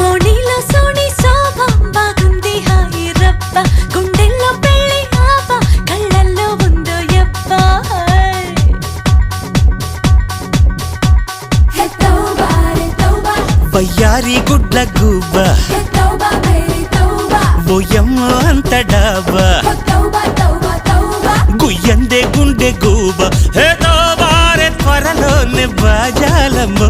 ఓణీలో సోని శోభ బాగుంది హాయి రబ్బ గుండెల్లో పెళ్ళి ఆవ కళ్ళల్లో ఉందో యబ్బ వయ్యారి గుడ్ల గుబ్బ ఓయమ్మో అంత డాబా గుయ్యందే గుండె గూబ హే తోబారే త్వరలోనే బాజాలమ్మో